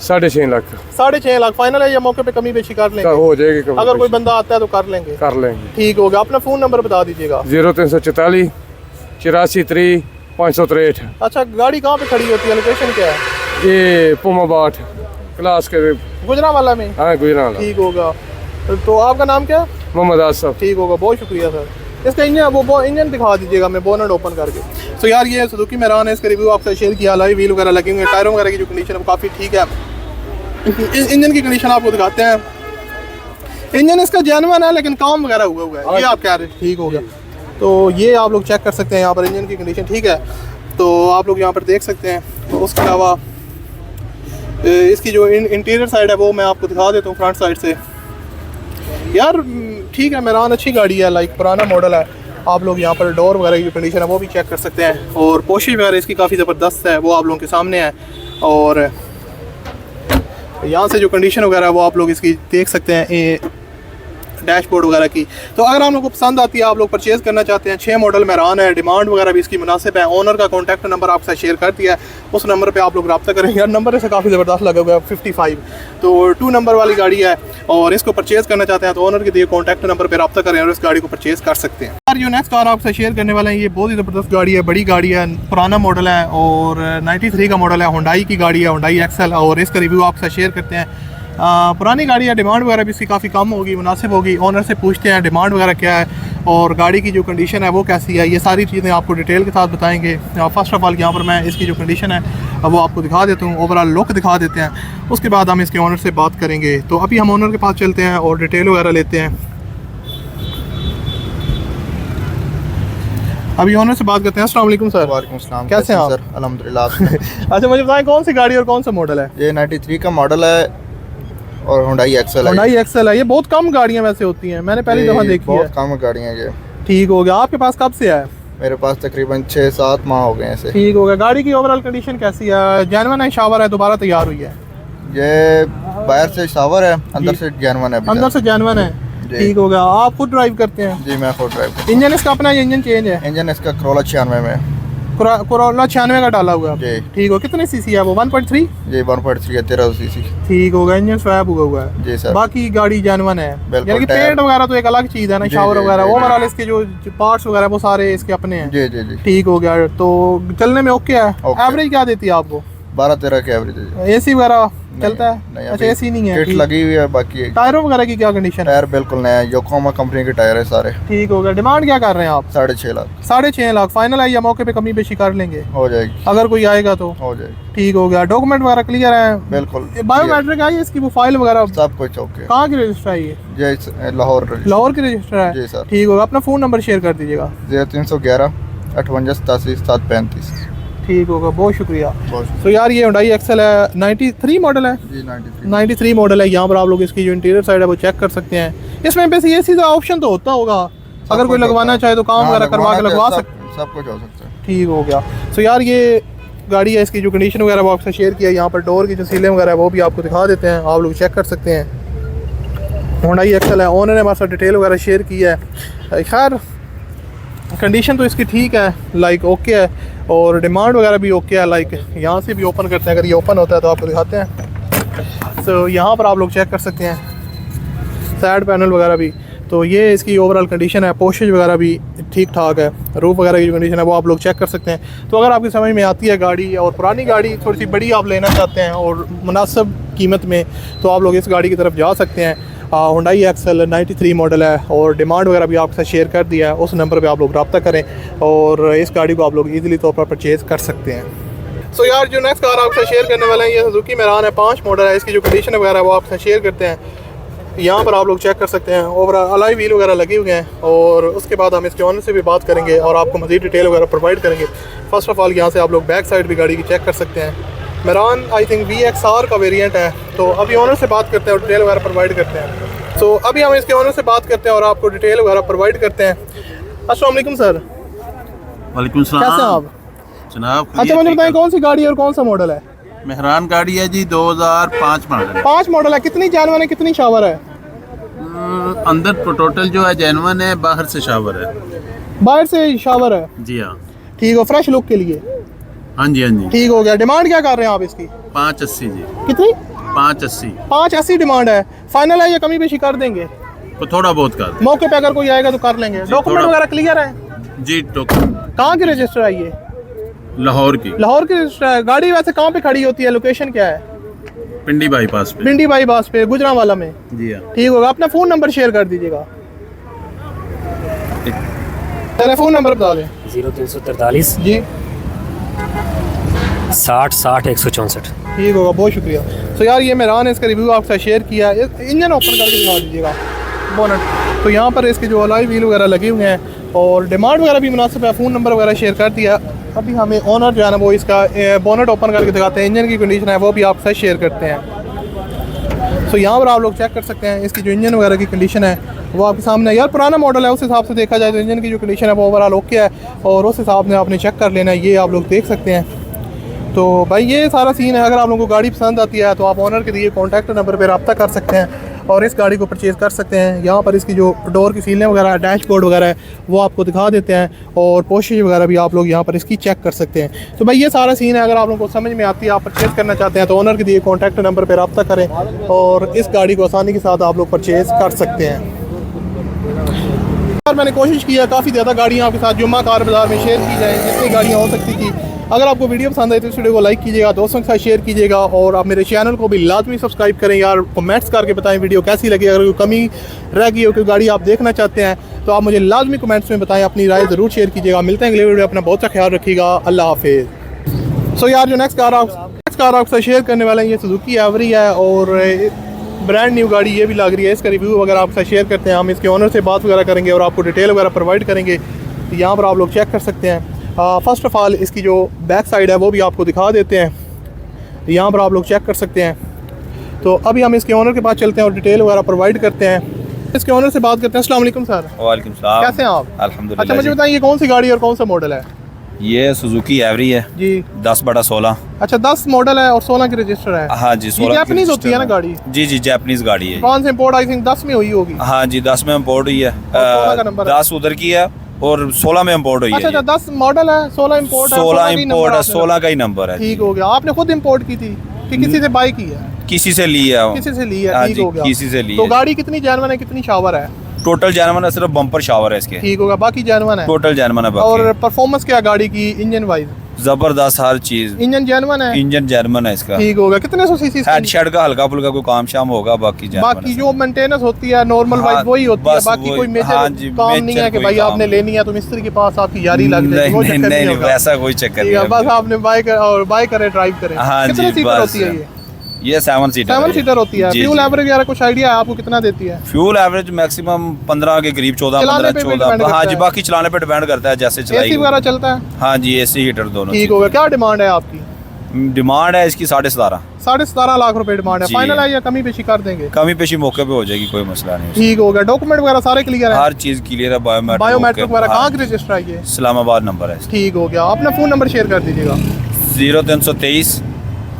6.5 लाख। 6.5 लाख फाइनल है या मौके पे कमी बेशी कर लेंगे? हो जाएगी कभी अगर कोई बंदा आता है तो कर लेंगे? कर लेंगे। ठीक हो गया। अपना फ़ोन नंबर बता दीजिएगा। 0344 84 563। अच्छा, गाड़ी कहाँ पे खड़ी होती है, लोकेशन क्या है? ये पुमाबाट क्लास के गुजरांवाला में? हाँ गुजरांवाला। ठीक होगा। तो आपका नाम क्या? मोहम्मद आसफ। ठीक होगा, बहुत शुक्रिया सर। इसका इंजन वो इंजन दिखा दीजिएगा, मैं बोनट ओपन करके। तो यार ये सुजुकी मैरान है, इसका रिव्यू आपसे शेयर किया। अलाई व्हील वगैरह लगे हुए हैं, टायरों वगैरह की जो कंडीशन है वो काफ़ी ठीक है। इस इंजन की कंडीशन आपको दिखाते हैं। इंजन इसका जेन्युइन है लेकिन काम वगैरह हुआ है, ये आप कह रहे हैं। ठीक हो गया। तो ये आप लोग चेक कर सकते हैं, यहाँ पर इंजन की कंडीशन ठीक है, तो आप लोग यहाँ पर देख सकते हैं। तो उसके अलावा इसकी जो इंटीरियर साइड है वो मैं आपको दिखा देता हूँ फ्रंट साइड से। यार ठीक है, मैरान अच्छी गाड़ी है, लाइक पुराना मॉडल है। आप लोग यहाँ पर डोर वगैरह की कंडीशन है वो भी चेक कर सकते हैं, और पोशिश वगैरह इसकी काफ़ी ज़बरदस्त है, वो आप लोगों के सामने है। और यहाँ से जो कंडीशन वगैरह है वो आप लोग इसकी देख सकते हैं, डैशबोर्ड वगैरह की। तो अगर आप लोग को पसंद आती है, आप लोग परचेज़ करना चाहते हैं, 6 मॉडल मैरान है, डिमांड वगैरह भी इसकी मुनासिब है। ओनर का कॉन्टैक्ट नंबर आपके साथ शेयर कर दिया है, उस नंबर पे आप लोग रब्ता करेंगे। यार नंबर इसे काफ़ी ज़बरदस्त लगा हुआ है, 55। तो 2 नंबर वाली गाड़ी है, और इसको परचेज़ करना चाहते हैं तो ओनर के दिए कॉन्टैक्ट नंबर पर रब्ता करें और इस गाड़ी को परचेज़ कर सकते हैं। यार जो नेक्स्ट कार आपसे शेयर करने वाले हैं, ये बहुत ही ज़बरदस्त गाड़ी है, बड़ी गाड़ी है, पुराना मॉडल है और 93 का मॉडल है। हुंडई की गाड़ी है, हुंडई एक्सेल, और इसका रिव्यू आपके साथ शेयर करते हैं। पुरानी गाड़ी है, डिमांड वगैरह भी इसकी काफ़ी कम होगी, मुनासिब होगी। ओनर से पूछते हैं डिमांड वगैरह क्या है और गाड़ी की जो कंडीशन है वो कैसी है, ये सारी चीज़ें आपको डिटेल के साथ बताएंगे। फर्स्ट ऑफ ऑल यहाँ पर मैं इसकी जो कंडीशन है वो आपको दिखा देता हूँ, ओवरऑल लुक दिखा देते हैं, उसके बाद हम इसके ओनर से बात करेंगे। तो अभी हम ओनर के पास चलते हैं और डिटेल वगैरह लेते हैं। अभी ओनर से बात करते हैं। अस्सलाम वालेकुम सर। वालेकुम सलाम। कैसे हैं आप? सर अल्हम्दुलिल्लाह। अच्छा मुझे बताएं कौन सी गाड़ी और कौन सा मॉडल है? ये 93 का मॉडल है और हुंडई एक्सेल है। हुंडई एक्सेल है। ये बहुत कम गाड़ियाँ वैसे होती हैं, मैंने पहली दफ़ा देखी है। बहुत कम गाड़ियाँ ये। ठीक हो गया। आपके पास कब से है? मेरे पास तकरीबन 6-7 माह हो गए हैं इसे। ठीक हो गया। गाड़ी की ओवरऑल कंडीशन कैसी है? जेन्युइन है, शावर है, दोबारा तैयार हुई है? ये बाहर से शावर है, अंदर से जेन्युइन है। अंदर से जेन्युइन है। ठीक हो गया। आप खुद ड्राइव करते हैं? जी मैं खुद ड्राइव करता इंजन इसका अपना इंजन चेंज है? इंजन इसका Corolla 96 में। Corolla 96 का डाला हुआ है जी। ठीक हो। कितनी सीसी है वो? 1.3? जी 1.3 है, 13 सीसी। ठीक हो गया। इंजन स्वैप हुआ है जी सर। बाकी गाड़ी जेन्युइन है, बिल्कुल। यानी कि पेंट वगैरह तो एक अलग चीज़ है ना, शावर वगैरह ओवरऑल इसके जो पार्ट्स वगैरह वो सारे इसके अपने हैं। जी जी जी। ठीक हो गया। तो चलने में ओके है। एवरेज क्या देती है आपको? 12-13 की एवरेज है। एसी वगैरह चलता है? नहीं, अच्छा एसी नहीं है। किट लगी हुई है। बाकी टायरों वगैरह की क्या कंडीशन है? टायर बिल्कुल नया है, योकोहामा कंपनी के टायर है सारे। ठीक हो गया। डिमांड क्या कर रहे हैं आप? 6.5 लाख। 6.5 लाख फाइनल है या मौके पे कमी बेशी कर लेंगे? हो जाएगी अगर कोई आएगा तो? हो जाएगी। ठीक हो गया। डॉक्यूमेंट वगैरह क्लियर है? बिल्कुल। बायोमेट्रिक आई है इसकी, वो फाइल वगैरह सब कुछ ओके। कहाँ की रजिस्टर है ये? ये लाहौर। लाहौर की रजिस्टर है? जी सर। ठीक होगा। अपना फ़ोन नंबर शेयर कर दीजिएगा। 0311 58 87 735। ठीक होगा, बहुत शुक्रिया। बहुत तो यार ये हुंडई एक्सेल है, 93 मॉडल है। जी 93 मॉडल है। यहाँ पर आप लोग इसकी जो इंटीरियर साइड है वो चेक कर सकते हैं। इसमें वैसे एसी का ऑप्शन तो होता होगा, अगर कोई लगवाना चाहे तो काम वगैरह करवा के लगवा सकते, सब कुछ हो सकता है। ठीक हो गया। तो यार ये गाड़ी है, इसकी जो कंडीशन वगैरह वो आपसे शेयर किया। यहाँ पर डोर की जो सीलें वगैरह है वो भी आपको दिखा देते हैं, आप लोग चेक कर सकते हैं। होंडाई एक्सेल है, ओनर ने हमारे साथ डिटेल वगैरह शेयर की है। खैर कंडीशन तो इसकी ठीक है, लाइक ओके है, और डिमांड वगैरह भी ओके है। लाइक यहाँ से भी ओपन करते हैं, अगर ये ओपन होता है तो आपको दिखाते हैं। तो यहाँ पर आप लोग चेक कर सकते हैं साइड पैनल वगैरह भी। तो ये इसकी ओवरऑल कंडीशन है, पोस्टेज वगैरह भी ठीक ठाक है, रूफ वगैरह की जो कंडीशन है वो आप लोग चेक कर सकते हैं। तो अगर आपकी समझ में आती है गाड़ी और पुरानी गाड़ी थोड़ी सी बड़ी आप लेना चाहते हैं और मुनासिब कीमत में, तो आप लोग इस गाड़ी की तरफ जा सकते हैं। होंडाई एक्सेल 93 मॉडल है और डिमांड वगैरह भी आपके साथ शेयर कर दिया है। उस नंबर पे आप लोग रब्ता करें और इस गाड़ी को आप लोग ईजिली तौर पर परचेज़ कर सकते हैं। सो यार जो नेक्स्ट कार आपसे शेयर करने वाले हैं ये सुजुकी मेरान है, 5 मॉडल है। इसकी जो कंडीशन वगैरह वो आपसे शेयर करते हैं। यहाँ पर आप लोग चेक कर सकते हैं, ओवरऑल अलॉय व्हील वगैरह लगे हुए हैं, और उसके बाद हम इसके ओनर से भी बात करेंगे और आपको मज़ीद डिटेल वगैरह प्रोवाइड करेंगे। फ़र्स्ट ऑफ़ ऑल यहाँ से आप लोग बैक साइड भी गाड़ी की चेक कर सकते हैं। मेरान आई थिंक VXR का वेरिएंट है। तो अभी ओनर से बात करते हैं और डिटेल वगैरह प्रोवाइड करते हैं। तो अभी हम इसके ओनर से बात करते हैं और आपको डिटेल वगैरह प्रोवाइड करते हैं। अस्सलाम वालेकुम सर। वालेकुम सलाम। कैसे हैं आप जनाब? अच्छा मुझे बताएं कौन सी गाड़ी और कौन सा मॉडल है? मेहरान गाड़ी है जी, 2005 मॉडल है। 5 मॉडल है। कितनी जानवर है, कितनी शावर है? अंदर टोटल जो है जेनवन है, बाहर से शावर है। बाहर से शावर है? जी हाँ। ठीक हो, फ्रेश लुक के लिए? हाँ जी हाँ जी। ठीक हो गया। डिमांड क्या कर रहे हैं आप इसकी? 580 जी। कितनी? 580। 580 डिमांड है। फाइनल है या कमी पेशी कर देंगे? तो थोड़ा बहुत कर मौके पे अगर कोई आएगा तो कर लेंगे। डॉक्यूमेंट वगैरह क्लियर है जी। कहाँ की रजिस्टर है ये? लाहौर की। लाहौर की रजिस्टर है। गाड़ी वैसे कहाँ पे खड़ी होती है, लोकेशन क्या है? पिंडी बाईपास पे। पिंडी बाईपास पे, गुजरांवाला में। जी हाँ। ठीक होगा। अपना फ़ोन नंबर शेयर कर दीजिएगा। टेलीफोन नंबर बता दें। 0343 जी 60 60 164। ठीक होगा, बहुत शुक्रिया। तो यार ये मेरान है, इसका रिव्यू आपके साथ शेयर किया है। इंजन ओपन करके दिखा दीजिएगा, बोनट। तो यहाँ पर इसके जो अलॉय व्हील वगैरह लगे हुए हैं और डिमांड वगैरह भी मुनासिब है। फ़ोन नंबर वगैरह शेयर कर दिया। अभी हमें ओनर जो है ना वो इसका बोनट ओपन करके दिखाते हैं, इंजन की कंडीशन है वो भी आपके साथ शेयर करते हैं। तो यहाँ पर आप लोग चेक कर सकते हैं इसकी जो इंजन वगैरह की कंडीशन है वो आपके सामने है। यार पुराना मॉडल है, उस हिसाब से देखा जाए तो इंजन की जो कंडीशन है वो ओवरऑल ओके है और उस हिसाब से आपने चेक कर लेना है। ये आप लोग देख सकते हैं। तो भाई ये सारा सीन है। अगर आप लोगों को गाड़ी पसंद आती है तो आप ओनर के दिए कॉन्टैक्ट नंबर पर रब्ता कर सकते हैं और इस गाड़ी को परचेज़ कर सकते हैं। यहाँ पर इसकी जो डोर की सीलें वगैरह, डैशबोर्ड वगैरह है वो आपको दिखा देते हैं और पोस्टेज वगैरह भी आप लोग यहाँ पर इसकी चेक कर सकते हैं। तो भाई ये सारा सीन है। अगर आप लोगों को समझ में आती है, आप परचेज़ करना चाहते हैं तो ओनर के दिए कॉन्टैक्ट नंबर पर रब्ता करें और इस गाड़ी को आसानी के साथ आप लोग परचेज़ कर सकते हैं। मैंने कोशिश की है काफ़ी ज़्यादा गाड़ियाँ आपके साथ जुम्मा कार बाज़ार में शेयर की जाए, जितनी गाड़ियाँ हो सकती थी। अगर आपको वीडियो पसंद आई तो इस वीडियो को लाइक कीजिएगा, दोस्तों के साथ शेयर कीजिएगा और आप मेरे चैनल को भी लाजमी सब्सक्राइब करें। यार कमेंट्स करके बताएं वीडियो कैसी लगी। अगर कोई कमी रह गई हो, कोई गाड़ी आप देखना चाहते हैं तो आप मुझे लाजमी कमेंट्स में बताएं, अपनी राय ज़रूर शेयर कीजिएगा। मिलते हैं अगले वीडियो। अपना बहुत सा ख्याल रखिएगा। अल्लाह हाफिज़। सो यार जो नेक्स्ट कार आपके साथ शेयर करने वाले हैं ये सुजुकी एवरी है और ब्रांड न्यू गाड़ी ये भी लग रही है। इसका रिव्यू वगैरह आपके साथ शेयर करते हैं। हम इसके ओनर से बात वगैरह करेंगे और आपको डिटेल वगैरह प्रोवाइड करेंगे। तो यहाँ पर आप लोग चेक कर सकते हैं। फ़र्स्ट ऑफ़ ऑल इसकी जो बैक साइड है वो भी आपको दिखा देते हैं। यहाँ पर आप लोग चेक कर सकते हैं। तो अभी हम इसके ओनर के पास चलते हैं और डिटेल वगैरह प्रोवाइड करते हैं। इसके ओनर से बात करते हैं। अस्सलाम वालेकुम सर। वालेकुम सलाम। कैसे हैं आप? अल्हम्दुलिल्लाह। अच्छा मुझे बताइए कौन सी गाड़ी और कौन सा मॉडल है? ये सुजुकी एवरी है जी, 10/16। अच्छा 10 मॉडल है और 16 की रजिस्टर है। हाँ जी, 16 जापानीज होती है ना गाड़ी? जी जी, जापानीज गाड़ी है। कौन से इंपोर्ट? आई थिंक 10 में हुई होगी। हाँ जी, 10 में इम्पोर्ट हुई है। 16 का नंबर है। 10 उधर की है और 16 में इम्पोर्ट हुई है। अच्छा 10 मॉडल है, 16 इम्पोर्ट है। 16 इम्पोर्ट है, 16 का ही नंबर है। ठीक हो गया। आपने खुद इम्पोर्ट की थी कि किसी से बाई की है? किसी से ली है। किसी से ली है। हाँ ठीक जी, हो गया। किसी से ली तो है। गाड़ी कितनी जानवन है, कितनी शावर है? टोटल जानवन है, सिर्फ बम्पर शावर है इसके। ठीक होगा, बाकी जानवन है। टोटल जानवन है और बाकी। परफॉर्मेंस क्या गाड़ी की इंजन वाइज? जबरदस्त हर चीज। इंजन जानवन है? इंजन जर्मन है इसका। ठीक होगा। कितने 100 सीसी? हेड शेड का हल्का फुल्का कोई काम शाम होगा, बाकी बाकी जो मेंटेनेंस होती है नॉर्मल वाइज वही होती है। बाकी कोई मेजर काम नहीं है कि भाई आपने लेनी है तो मिस्त्री के पास आपकी यारी लग जाए। वो चक्कर नहीं होगा, वैसा कोई चक्कर नहीं है। बस आपने बाय करे ड्राइव करें। हाँ जी, कितने सीटर होती है ये 7 सीटर। 7 सीटर होती है। फ्यूल एवरेज वगैरह कुछ आइडिया है आपको कितना देती है? फ्यूल एवरेज मैक्सिमम 15 के करीब, 14-15-14। हाँ जी, बाकी चलाने पे डिपेंड करता है जैसे चलाएगी। एसी वगैरह चलता है? हाँ जी, एसी हीटर दोनों। ठीक होगा। क्या डिमांड है आपकी? डिमांड है इसकी 17.5। 17.5 लाख रुपए डिमांड है। फाइनल है या कमी पेशी कर देंगे? कमी पेशी मौके पे हो जाएगी, कोई मसला नहीं। ठीक हो गया। डॉक्यूमेंट वगैरह सारे क्लियर है? हर चीज क्लियर है। बायोमेट्रिक वगैरह कहाँ की रजिस्टर है ये? इस्लामाबाद नंबर है। ठीक हो गया। अपना फोन नंबर शेयर कर दीजिएगा। 0323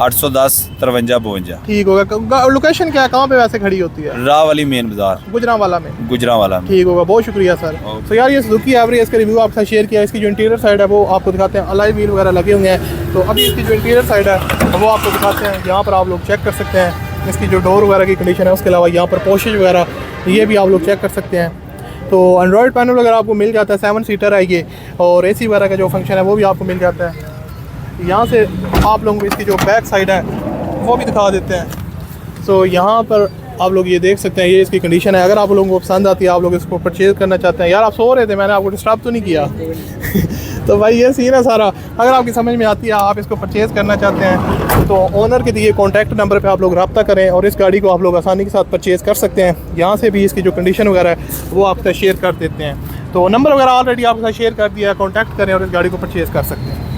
810 53 52। ठीक होगा। लोकेशन क्या है, कहाँ पे वैसे खड़ी होती है? राह वाली मेन बाजार, गुजरांवाला में। गुजरांवाला में। ठीक होगा, बहुत शुक्रिया सर। तो यार ये सुजुकी एवरी, इसका रिव्यू आपके साथ शेयर किया। इसकी जो इंटीरियर साइड है वो आपको दिखाते हैं, अलाई व्हील वगैरह लगे हुए हैं। तो अभी इसकी जो इंटीरियर साइड है वो आपको दिखाते हैं, यहाँ पर आप लोग चेक कर सकते हैं इसकी जो डोर वगैरह की कंडीशन है। उसके अलावा यहाँ पर पोशेज वगैरह ये भी आप लोग चेक कर सकते हैं। तो एंड्रॉयड पैनल वगैरह आपको मिल जाता है, 7 सीटर है ये, और AC वगैरह का जो फंक्शन है वो भी आपको मिल जाता है। यहाँ से आप लोगों को इसकी जो बैक साइड है वो भी दिखा देते हैं। तो यहाँ पर आप लोग ये देख सकते हैं, ये इसकी कंडीशन है। अगर आप लोगों को पसंद आती है, आप लोग इसको परचेज़ करना चाहते हैं। यार आप सो रहे थे, मैंने आपको डिस्टर्ब तो नहीं किया? तो भाई ये सीन है सारा। अगर आपकी समझ में आती है, आप इसको परचेज़ करना चाहते हैं, तो ओनर के दिए कॉन्टैक्ट नंबर पे आप लोग रब्ता करें और इस गाड़ी को आप लोग आसानी के साथ परचेज़ कर सकते हैं। यहाँ से भी इसकी जो कंडीशन वगैरह है वो आपके साथ शेयर कर देते हैं। तो नंबर वगैरह ऑलरेडी आपके साथ शेयर कर दिया है, कॉन्टैक्ट करें और इस गाड़ी को परचेज़ कर सकते हैं।